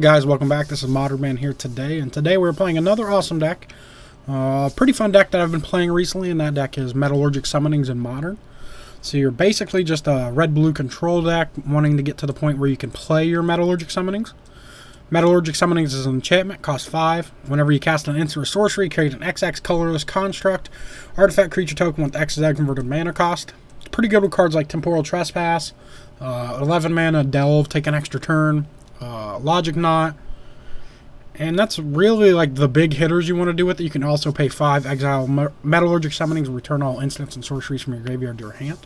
guys, welcome back. This is Modern Man here today, and today we're playing another awesome deck. Pretty fun deck that I've been playing recently, and that deck is Metallurgic Summonings in Modern. So you're basically just a red-blue control deck wanting to get to the point where you can play your Metallurgic Summonings. Metallurgic Summonings is an enchantment, costs 5. Whenever you cast an instant or sorcery, create an XX colorless construct, artifact creature token with XZ converted mana cost. It's pretty good with cards like Temporal Trespass, 11 mana Delve, take an extra turn, Logic Knot, and that's really like the big hitters you want to do with it. You can also pay 5, exile Metallurgic Summonings, return all instants and sorceries from your graveyard to your hand.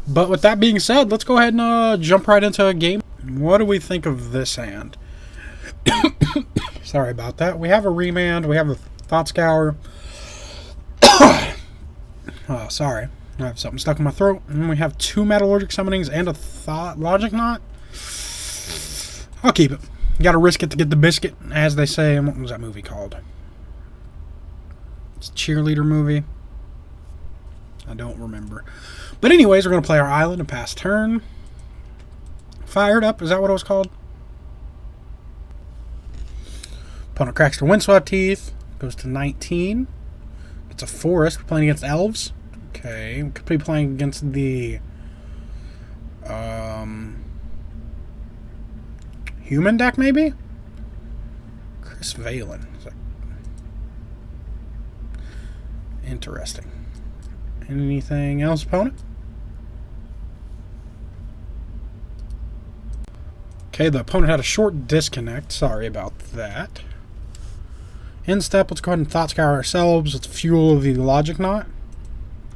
But with that being said, let's go ahead and jump right into a game. What do we think of this hand? Sorry about that. We have a Remand, we have a Thought Scour. Sorry, I have something stuck in my throat. And we have 2 Metallurgic Summonings and a Logic Knot. I'll keep it. You gotta risk it to get the biscuit, as they say. What was that movie called? It's a cheerleader movie. I don't remember. But anyways, we're gonna play our island and pass turn. Fired Up, is that what it was called? Opponent cracks their Windswept Teeth. Goes to 19. It's a forest. We're playing against elves. Okay, we could be playing against the human deck, maybe? Chris Valen. Interesting. Anything else, opponent? Okay, the opponent had a short disconnect. Sorry about that. End step, let's go ahead and Thought Scour ourselves. Let's fuel the Logic Knot.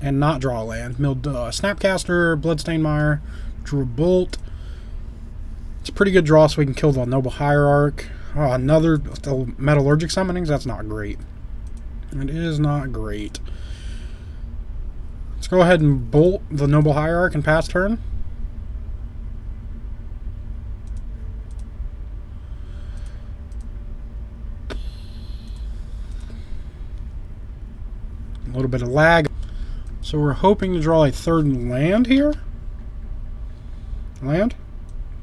And not draw a land. Milled Snapcaster, Bloodstained Mire, drew a Bolt. It's a pretty good draw, so we can kill the Noble Hierarch. Oh, another Metallurgic Summonings? That's not great. It is not great. Let's go ahead and bolt the Noble Hierarch and pass turn. A little bit of lag. So we're hoping to draw a third land here. Land?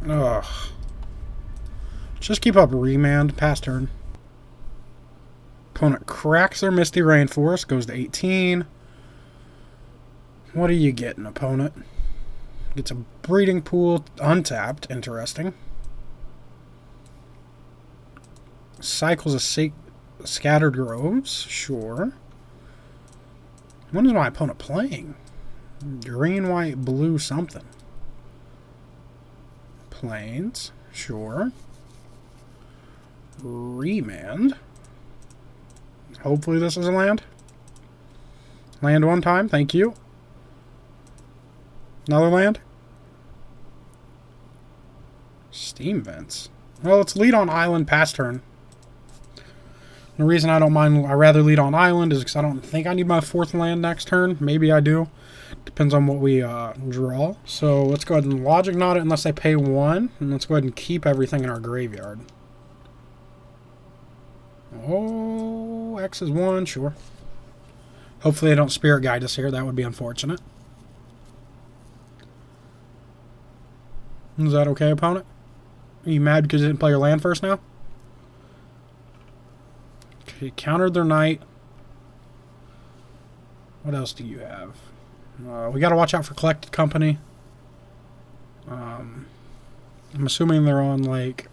Ugh. Just keep up Remand, pass turn. Opponent cracks their Misty Rainforest, goes to 18. What are you getting, opponent? Gets a Breeding Pool, untapped, interesting. Cycles a Scattered Groves, sure. What is my opponent playing? Green, white, blue, something. Plains, sure. Remand. Hopefully this is a land. Land one time, thank you. Another land. Steam Vents. Well, let's lead on island, pass turn. The reason I don't mind, I rather lead on island is because I don't think I need my 4th land next turn. Maybe I do. Depends on what we draw. So let's go ahead and Logic Knot it unless I pay 1. And let's go ahead and keep everything in our graveyard. Oh, X is 1, sure. Hopefully they don't Spirit Guide us here. That would be unfortunate. Is that okay, opponent? Are you mad because you didn't play your land first now? Okay, countered their knight. What else do you have? We got to watch out for Collected Company. I'm assuming they're on, like...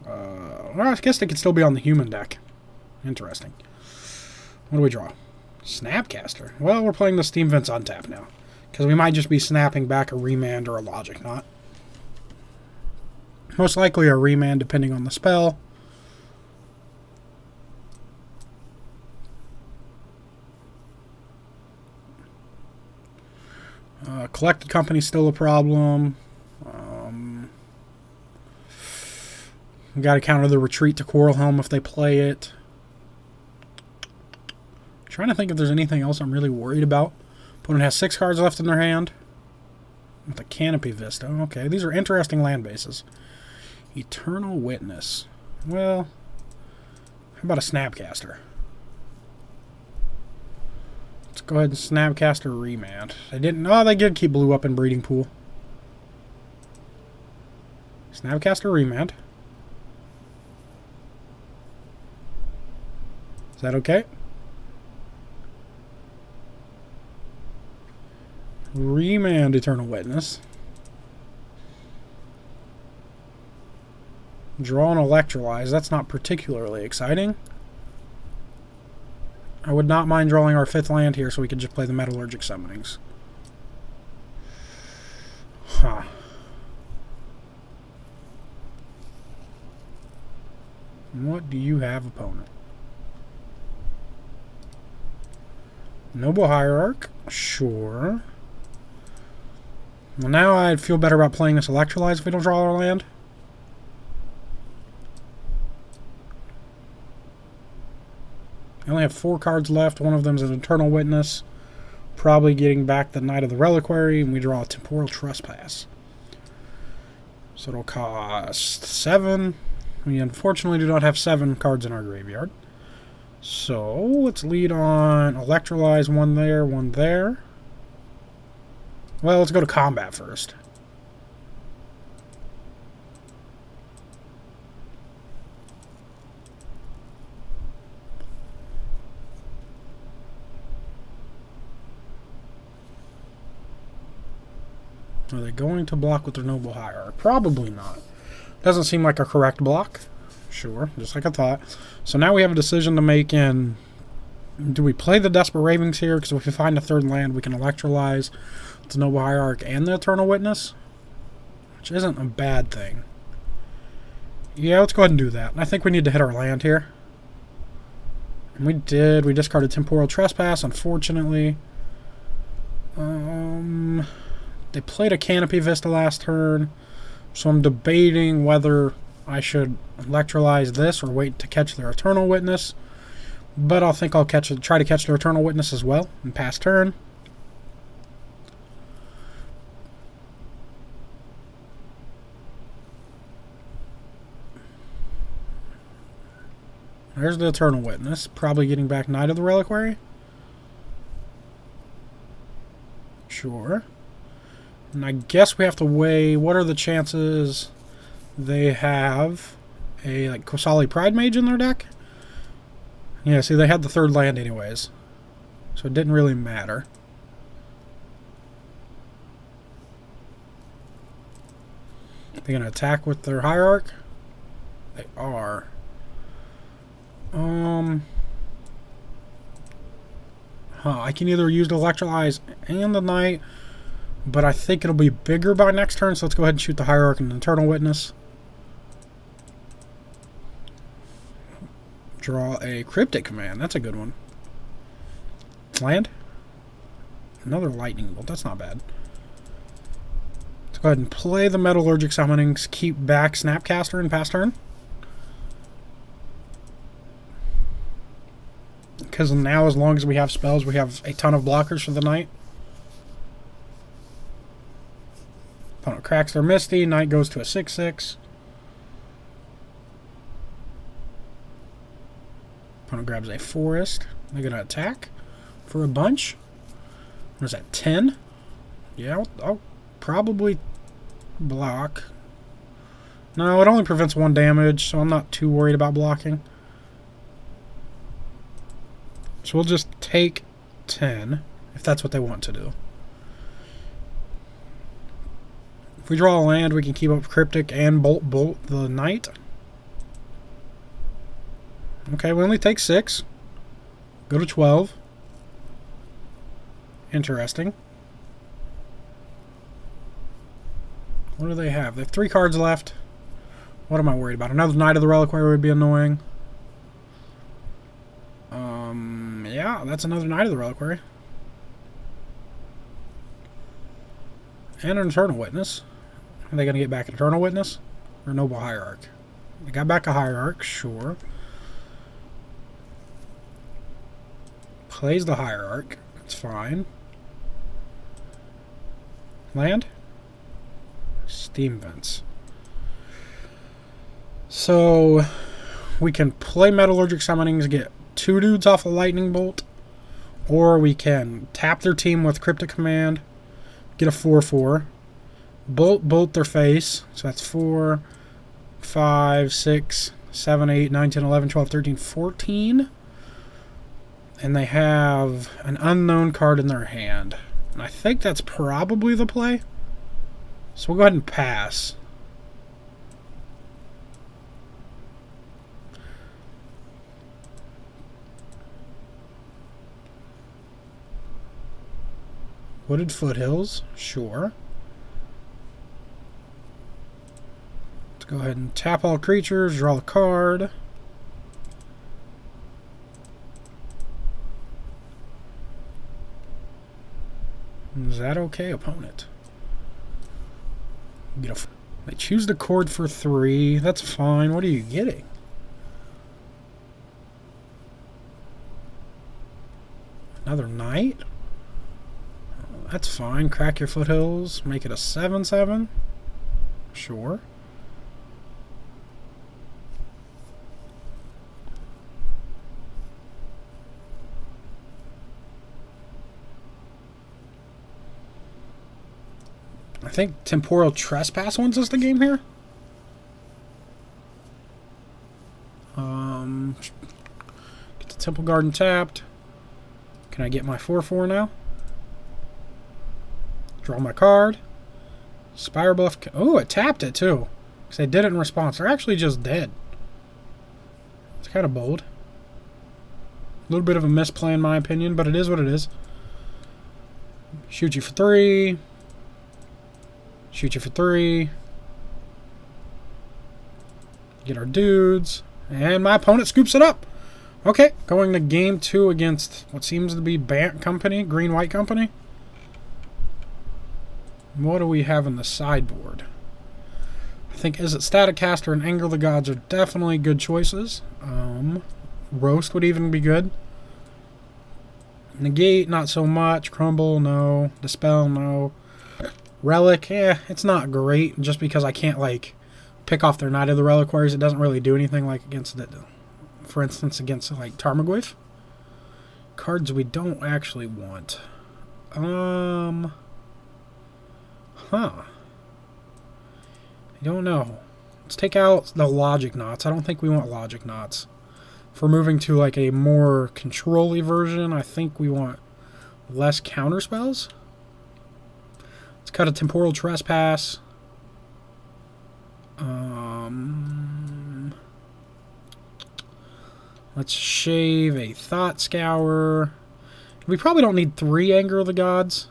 well, I guess they could still be on the human deck. Interesting. What do we draw? Snapcaster. Well, we're playing the Steam Vents untapped now. Because we might just be snapping back a Remand or a Logic Knot. Most likely a Remand, depending on the spell. Collected Company still a problem. We got to counter the Retreat to Coral Helm if they play it. Trying to think if there's anything else I'm really worried about. Opponent has 6 cards left in their hand. With a Canopy Vista. Okay, these are interesting land bases. Eternal Witness. Well, how about a Snapcaster? Let's go ahead and Snapcaster Remand. They didn't. Oh, they did keep blue up in Breeding Pool. Snapcaster Remand. Is that okay? Remand Eternal Witness. Draw and Electrolyze. That's not particularly exciting. I would not mind drawing our 5th land here so we could just play the Metallurgic Summonings. Huh. What do you have, opponent? Noble Hierarch. Sure. Well, now I'd feel better about playing this Electrolyze if we don't draw our land. I only have 4 cards left. One of them is an Eternal Witness. Probably getting back the Knight of the Reliquary, and we draw a Temporal Trespass. So it'll cost 7. We unfortunately do not have 7 cards in our graveyard. So let's lead on Electrolyze, 1 there, 1 there. Well, let's go to combat first. Are they going to block with their Noble Hierarch? Probably not. Doesn't seem like a correct block. Sure, just like I thought. So now we have a decision to make in... Do we play the Desperate Ravings here? Because if we find a 3rd land, we can Electrolyze the Noble Hierarch and the Eternal Witness. Which isn't a bad thing. Yeah, let's go ahead and do that. I think we need to hit our land here. And we did. We discarded Temporal Trespass, unfortunately. They played a Canopy Vista last turn, so I'm debating whether I should Electrolyze this or wait to catch their Eternal Witness. But I think I'll try to catch their Eternal Witness as well and pass turn. There's the Eternal Witness, probably getting back Knight of the Reliquary. Sure. And I guess we have to weigh what are the chances they have a like Kosali Pride Mage in their deck. Yeah, see, they had the 3rd land anyways, so it didn't really matter. They're gonna attack with their Hierarch. They are. I can either use the Electrolyze and the Knight, but I think it'll be bigger by next turn, so let's go ahead and shoot the Hierarch and the Eternal Witness. Draw a Cryptic Command. That's a good one. Land. Another Lightning Bolt. That's not bad. Let's go ahead and play the Metallurgic Summonings. Keep back Snapcaster and pass turn. Because now, as long as we have spells, we have a ton of blockers for the Knight. Opponent cracks their Misty. Knight goes to a 6/6. Opponent grabs a Forest. They're going to attack for a bunch. What is that, 10? Yeah, I'll probably block. No, it only prevents 1 damage, so I'm not too worried about blocking. So we'll just take 10, if that's what they want to do. If we draw a land, we can keep up Cryptic and bolt the Knight. Okay, we only take 6. Go to 12. Interesting. What do they have? They have 3 cards left. What am I worried about? Another Knight of the Reliquary would be annoying. Yeah, that's another Knight of the Reliquary. And an Eternal Witness. Are they going to get back an Eternal Witness? Or Noble Hierarch? They got back a Hierarch, sure. Plays the Hierarch. It's fine. Land? Steam Vents. So, we can play Metallurgic Summonings, get 2 dudes off a Lightning Bolt, or we can tap their team with Cryptic Command, get a 4/4, bolt their face. So that's 4, 5, 6, 7, 8, 9, 10, 11, 12, 13, 14. And they have an unknown card in their hand. And I think that's probably the play. So we'll go ahead and pass. Wooded Foothills, sure. Let's go ahead and tap all creatures, draw a card. Is that okay, opponent? They choose the chord for 3. That's fine. What are you getting? Another knight? That's fine. Crack your Foothills. Make it a 7/7. Sure. I think Temporal Trespass wins us the game here. Get the Temple Garden tapped. Can I get my 4/4 now? Draw my card. Spire Bluff. Oh, it tapped it too. Because they did it in response. They're actually just dead. It's kind of bold. A little bit of a misplay in my opinion, but it is what it is. Shoot you for 3. Shoot you for 3. Get our dudes. And my opponent scoops it up. Okay, going to game 2 against what seems to be Bant Company, Green-White Company. What do we have in the sideboard? I think Is It Staticaster and Anger of the Gods are definitely good choices. Roast would even be good. Negate, not so much. Crumble, no. Dispel, no. Relic, it's not great. Just because I can't, like, pick off their Knight of the Reliquaries, it doesn't really do anything, like, against the, for instance, against, like, Tarmogoyf. Cards we don't actually want. I don't know. Let's take out the Logic Knots. I don't think we want Logic Knots. If we're moving to, like, a more control-y version, I think we want less counterspells. Let's cut a Temporal Trespass. Let's shave a Thought Scour. We probably don't need 3 Anger of the Gods.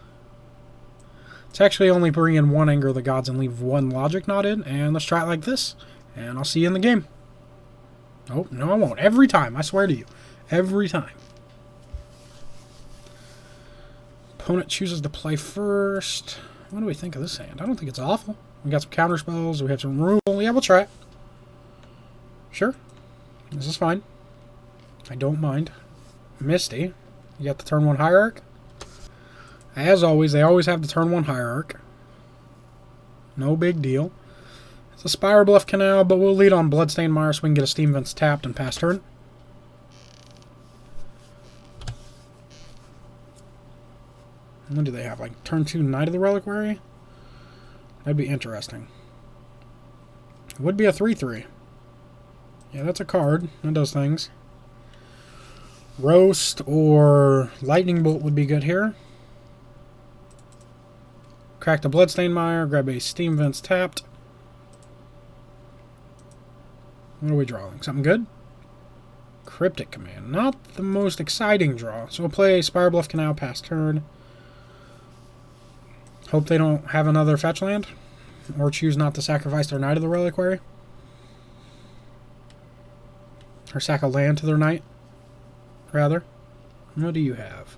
Let's actually only bring in 1 Anger of the Gods and leave 1 Logic Knot in. And let's try it like this. And I'll see you in the game. Oh, no I won't. Every time. I swear to you. Every time. Opponent chooses to play first. What do we think of this hand? I don't think it's awful. We got some counter spells. We have some removal. Yeah, we'll try it. Sure. This is fine. I don't mind. Misty. You got the turn 1 Hierarch. As always, they always have the turn 1 Hierarch. No big deal. It's a Spire Bluff Canal, but we'll lead on Bloodstained Mire so we can get a Steam Vents tapped and pass turn. What do they have? Like turn 2 Knight of the Reliquary? That'd be interesting. It would be a 3/3. Yeah, that's a card. That does things. Roast or Lightning Bolt would be good here. Crack the Bloodstained Mire. Grab a Steam Vents tapped. What are we drawing? Something good? Cryptic Command. Not the most exciting draw. So we'll play Spire Bluff Canal, pass turn. Hope they don't have another fetch land. Or choose not to sacrifice their Knight of the Reliquary. Or sack a land to their Knight, rather. What do you have?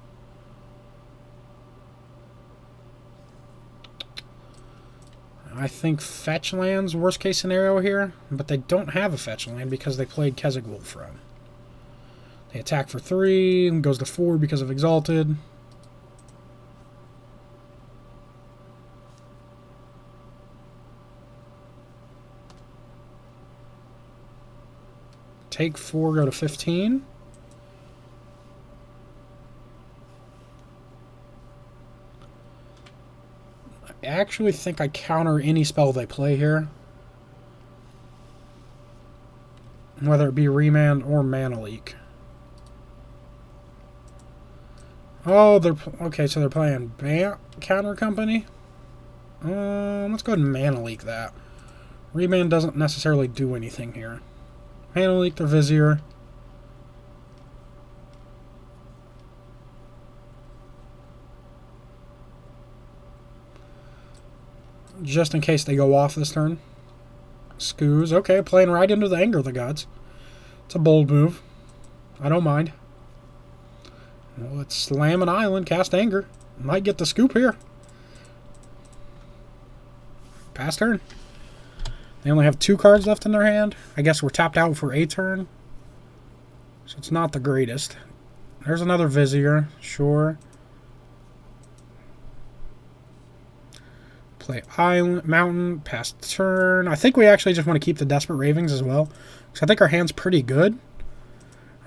I think fetch land's worst case scenario here, but they don't have a fetch land because they played Keswick Wolfram. They attack for 3, and goes to 4 because of Exalted. Take 4, go to 15. actually think I counter any spell they play here. Whether it be Remand or Mana Leak. Oh, they're... Okay, so they're playing Bant Counter Company. Let's go ahead and Mana Leak that. Remand doesn't necessarily do anything here. Mana Leak their Vizier. Just in case they go off this turn. Scoos. Okay, playing right into the anger of the gods. It's a bold move. I don't mind. Well, let's slam an island, cast anger. Might get the scoop here. Pass turn. They only have 2 cards left in their hand. I guess we're tapped out for a turn. So it's not the greatest. There's another Vizier. Sure. Play Island, Mountain, pass turn. I think we actually just want to keep the Desperate Ravings as well. Because I think our hand's pretty good.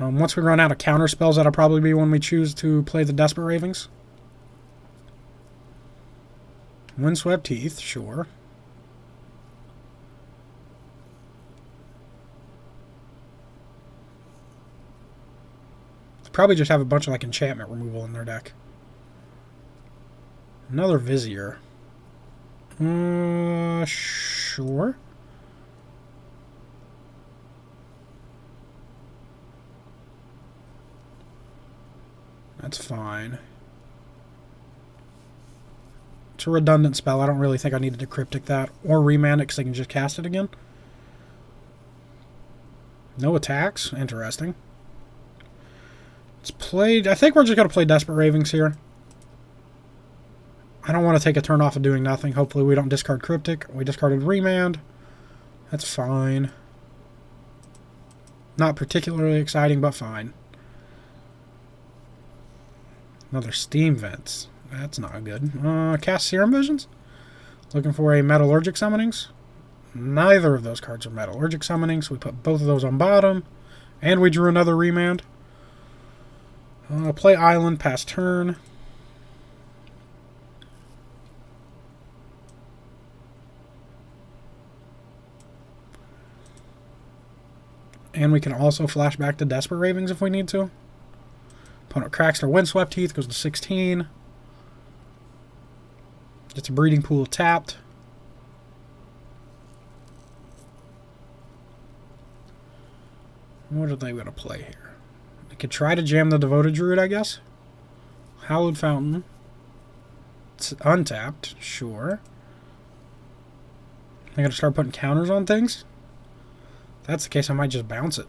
Once we run out of counter spells, that'll probably be when we choose to play the Desperate Ravings. Windswept Heath, sure. Probably just have a bunch of like enchantment removal in their deck. Another Vizier. Sure. That's fine. It's a redundant spell. I don't really think I needed to Cryptic that. Or Remand it because I can just cast it again. No attacks. Interesting. It's played... I think we're just going to play Desperate Ravings here. I don't want to take a turn off of doing nothing. Hopefully we don't discard Cryptic. We discarded Remand. That's fine. Not particularly exciting, but fine. Another Steam Vents. That's not good. Cast Serum Visions. Looking for a Metallurgic Summonings. Neither of those cards are Metallurgic Summonings. We put both of those on bottom. And we drew another Remand. Play Island, pass turn. And we can also flash back to Desperate Ravings if we need to. Opponent cracks their Windswept Heath, goes to 16. Gets a Breeding Pool tapped. What are they going to play here? They could try to jam the Devoted Druid, I guess. Hallowed Fountain. It's untapped, sure. They're going to start putting counters on things? If that's the case, I might just bounce it.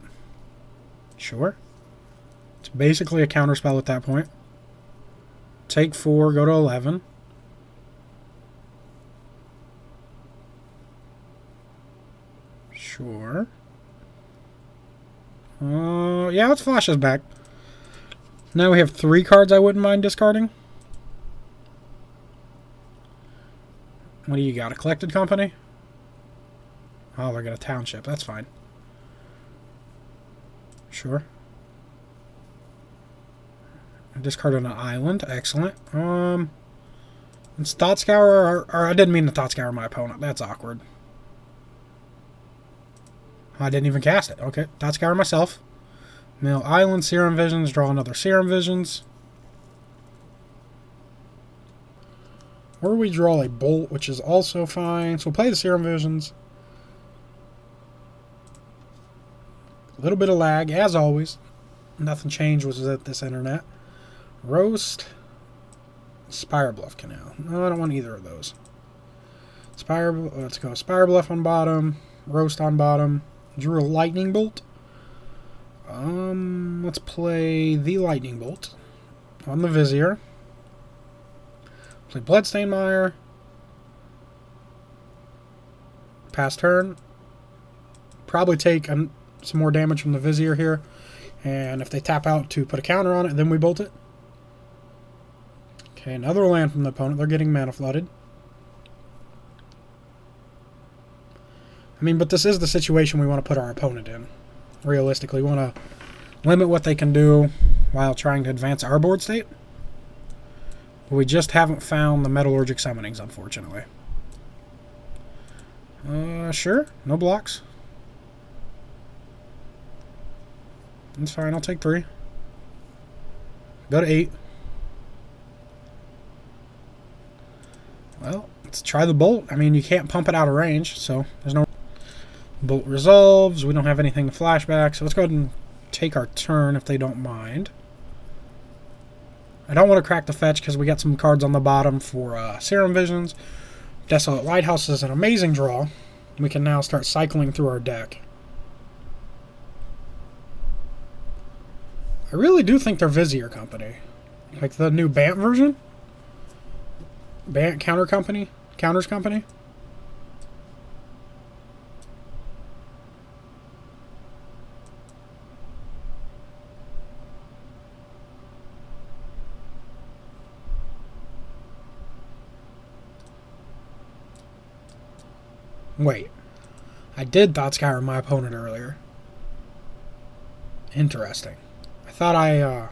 Sure. It's basically a counter spell at that point. Take 4, go to 11. Sure. Yeah, let's flash this back. Now we have 3 cards I wouldn't mind discarding. What do you got? A Collected Company? Oh, they're got a Township. That's fine. Sure. I discarded an island. Excellent. It's Thought Scour, or I didn't mean to Thought Scour my opponent. That's awkward. I didn't even cast it. Okay, Thought Scour myself. Mill Island, Serum Visions, draw another Serum Visions. Or we draw a Bolt, which is also fine. So we'll play the Serum Visions. A little bit of lag, as always. Nothing changed was at this internet. Roast. Spire Bluff Canal. No, I don't want either of those. Let's go Spire Bluff on bottom. Roast on bottom. Drew a Lightning Bolt. Let's play the Lightning Bolt on the Vizier. Play Bloodstained Mire. Pass turn. Probably take some more damage from the Vizier here. And if they tap out to put a counter on it, then we bolt it. Okay, another land from the opponent. They're getting mana flooded. I mean, but this is the situation we want to put our opponent in. Realistically, we want to limit what they can do while trying to advance our board state. We just haven't found the Metallurgic Summonings, unfortunately. Sure. No blocks. That's fine. I'll take 3. Go to 8. Well, let's try the bolt. I mean, you can't pump it out of range, so there's no... Bolt resolves. We don't have anything to flashback, so let's go ahead and take our turn if they don't mind. I don't want to crack the fetch because we got some cards on the bottom for Serum Visions. Desolate Lighthouse is an amazing draw. We can now start cycling through our deck. I really do think they're Vizier Company. Like the new Bant version? Bant Counters Company? Wait. I did Thought Scour my opponent earlier. Interesting. I thought I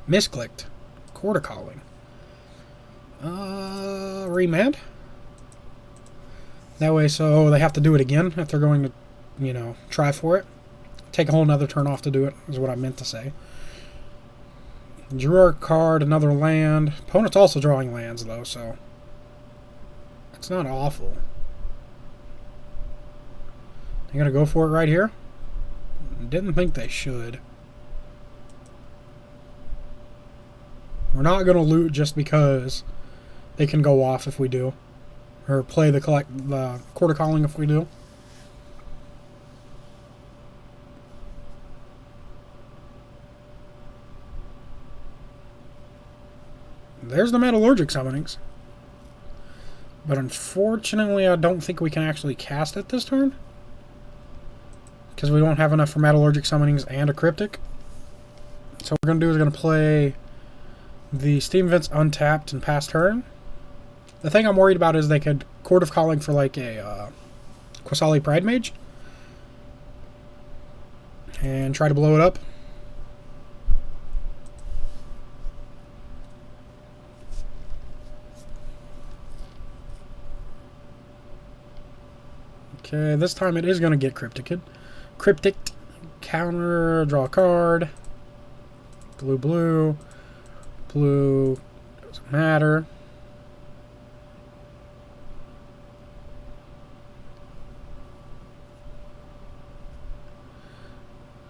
misclicked. Quarter Calling. Remand? That way, so they have to do it again if they're going to, you know, try for it. Take a whole nother turn off to do it, is what I meant to say. Drew a card, another land. Opponent's also drawing lands, though, so it's not awful. They're going to go for it right here? Didn't think they should. We're not going to loot just because they can go off if we do. Or play the Quarter Calling if we do. There's the Metallurgic Summonings. But unfortunately, I don't think we can actually cast it this turn. Because we don't have enough for Metallurgic Summonings and a Cryptic. So what we're going to do is going to play the Steam Vents untapped and pass turn. The thing I'm worried about is they could Court of Calling for like a Qasali Pride Mage. And try to blow it up. Okay, this time it is going to get Cryptic. Cryptic, counter, draw a card. Blue, blue. Blue, doesn't matter.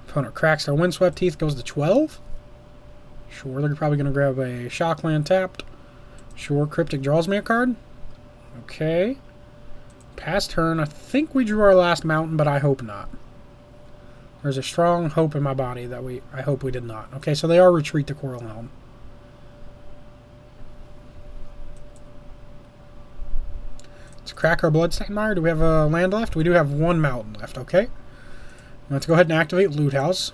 Opponent cracks their Windswept Teeth, goes to 12. Sure, they're probably going to grab a Shockland tapped. Sure, Cryptic draws me a card. Okay. Pass turn. I think we drew our last mountain, but I hope not. There's a strong hope in my body that I hope we did not. Okay, so they are retreat to Coral Helm. Let's crack our Bloodstained Mire. Do we have a land left? We do have 1 mountain left, okay. Let's go ahead and activate Loot House.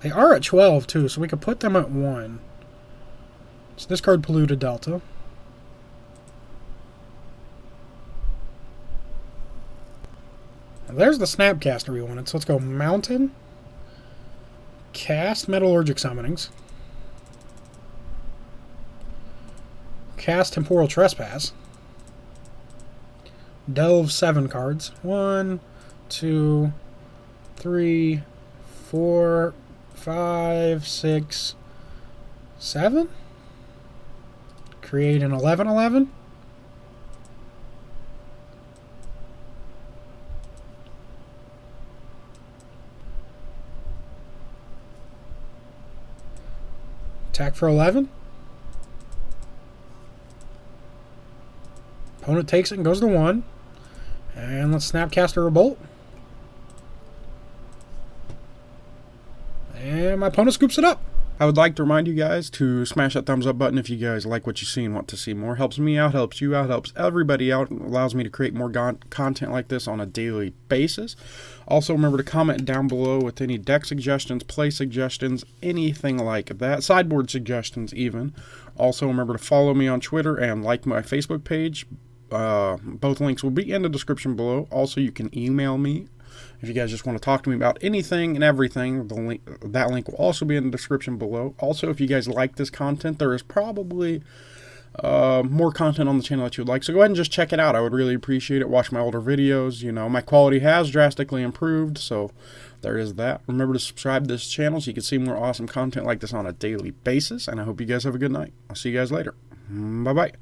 They are at 12, too, so we could put them at 1. Let's discard Polluted Delta. There's the Snapcaster we wanted, so let's go Mountain, cast Metallurgic Summonings, cast Temporal Trespass, delve 7 cards. 1, 2, 3, 4, 5, 6, 7. Create an 11/11. Attack for 11. Opponent takes it and goes to 1. And let's Snapcaster a Bolt. And my opponent scoops it up. I would like to remind you guys to smash that thumbs up button if you guys like what you see and want to see more. Helps me out, helps you out, helps everybody out, allows me to create more content like this on a daily basis. Also, remember to comment down below with any deck suggestions, play suggestions, anything like that, sideboard suggestions even. Also, remember to follow me on Twitter and like my Facebook page. Both links will be in the description below. Also, you can email me if you guys just want to talk to me about anything and everything. That link will also be in the description below. Also, if you guys like this content, there is probably more content on the channel that you would like. So go ahead and just check it out. I would really appreciate it. Watch my older videos. You know, my quality has drastically improved, so there is that. Remember to subscribe to this channel so you can see more awesome content like this on a daily basis, and I hope you guys have a good night. I'll see you guys later. Bye-bye.